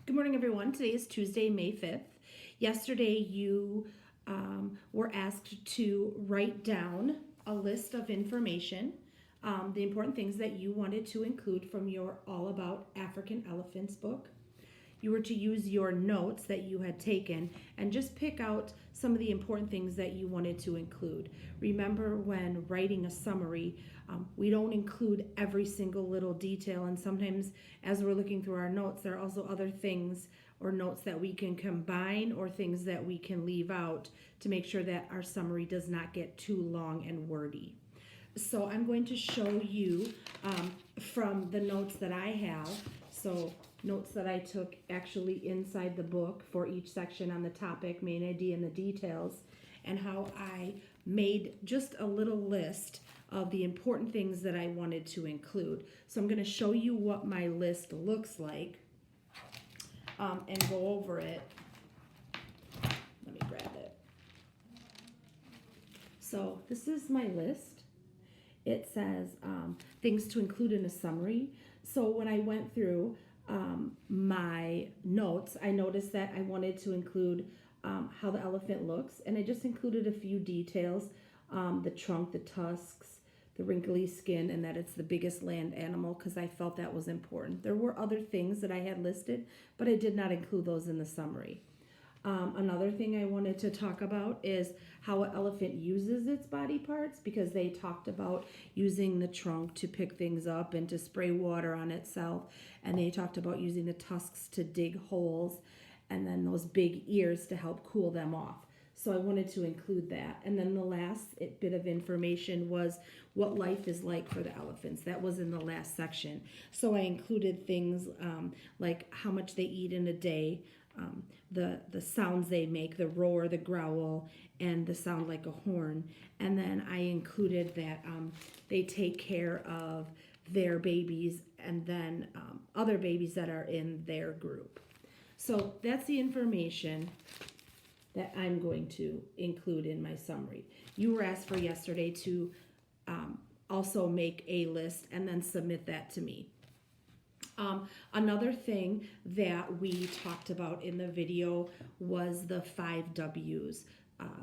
Good morning, everyone. Today is Tuesday, May 5th. Yesterday, you were asked to write down a list of information, the important things that you wanted to include from your All About African Elephants book. You were to use your notes that you had taken and just pick out some of the important things that you wanted to include. Remember, when writing a summary, we don't include every single little detail, and sometimes as we're looking through our notes, there are also other things or notes that we can combine or things that we can leave out to make sure that our summary does not get too long and wordy. So I'm going to show you from the notes that I have. So notes that I took actually inside the book for each section on the topic, main idea, and the details, and how I made just a little list of the important things that I wanted to include. So I'm going to show you what my list looks like and go over it. Let me grab it. So this is my list. It says things to include in a summary. So when I went through my notes, I noticed that I wanted to include how the elephant looks, and I just included a few details, the trunk, the tusks, the wrinkly skin, and that it's the biggest land animal, because I felt that was important. There were other things that I had listed, but I did not include those in the summary. Another thing I wanted to talk about is how an elephant uses its body parts, because they talked about using the trunk to pick things up and to spray water on itself, and they talked about using the tusks to dig holes, and then those big ears to help cool them off. So I wanted to include that. And then the last bit of information was what life is like for the elephants. That was in the last section. So I included things like how much they eat in a day, the sounds they make, the roar, the growl, and the sound like a horn. And then I included that they take care of their babies and then other babies that are in their group. So that's the information that I'm going to include in my summary. You were asked for yesterday to also make a list and then submit that to me. Another thing that we talked about in the video was the 5 W's,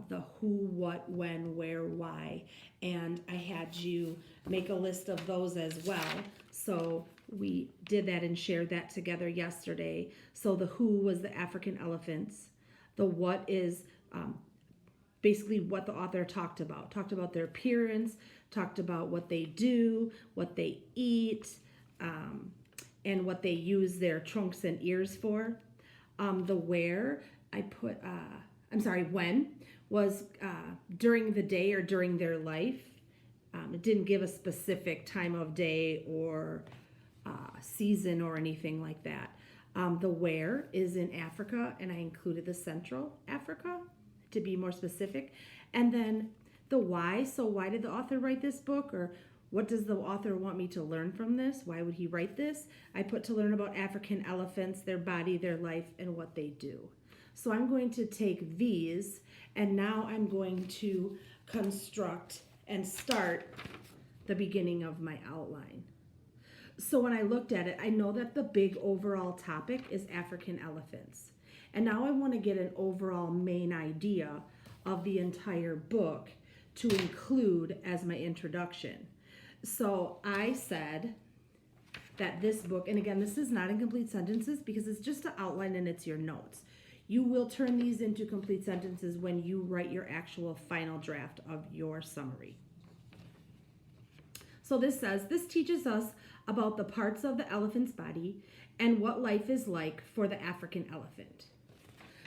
the who, what, when, where, why, and I had you make a list of those as well. So we did that and shared that together yesterday. So the who was the African elephants. The what is basically what the author talked about their appearance, talked about what they do, what they eat, and what they use their trunks and ears for. The where, I put, when was during the day or during their life. It didn't give a specific time of day or season or anything like that. The where is in Africa, and I included the Central Africa to be more specific. And then the why, so why did the author write this book, or what does the author want me to learn from this? Why would he write this? I put to learn about African elephants, their body, their life, and what they do. So I'm going to take these, and now I'm going to construct and start the beginning of my outline. So when I looked at it, I know that the big overall topic is African elephants. And now I want to get an overall main idea of the entire book to include as my introduction. So I said that this book, and again, this is not in complete sentences because it's just an outline and it's your notes. You will turn these into complete sentences when you write your actual final draft of your summary. So this says, this teaches us about the parts of the elephant's body and what life is like for the African elephant.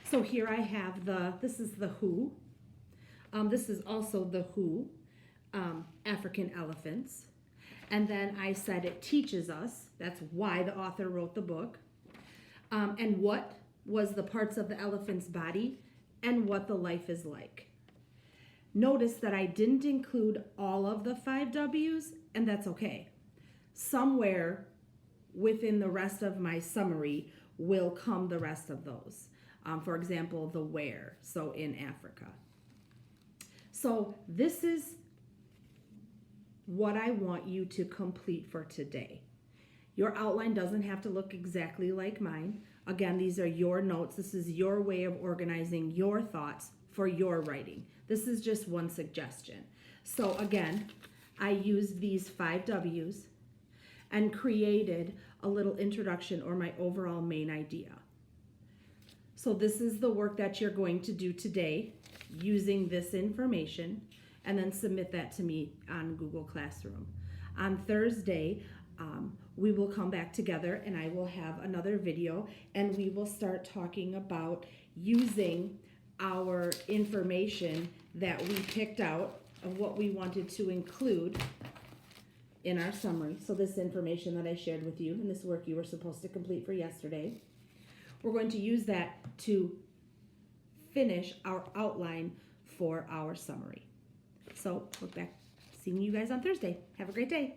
So here I have this is the who. This is also the who, African elephants. And then I said it teaches us, that's why the author wrote the book. And what was the parts of the elephant's body and what the life is like. Notice that I didn't include all of the 5 W's, and that's okay. Somewhere within the rest of my summary will come the rest of those. For example, the where, so in Africa. So this is what I want you to complete for today. Your outline doesn't have to look exactly like mine. Again, these are your notes. This is your way of organizing your thoughts for your writing. This is just one suggestion. So again, I used these 5 W's and created a little introduction or my overall main idea. So this is the work that you're going to do today using this information, and then submit that to me on Google Classroom. On Thursday, we will come back together and I will have another video, and we will start talking about using our information that we picked out of what we wanted to include in our summary. So this information that I shared with you and this work you were supposed to complete for yesterday, we're going to use that to finish our outline for our summary. So look back, seeing you guys on Thursday. Have a great day.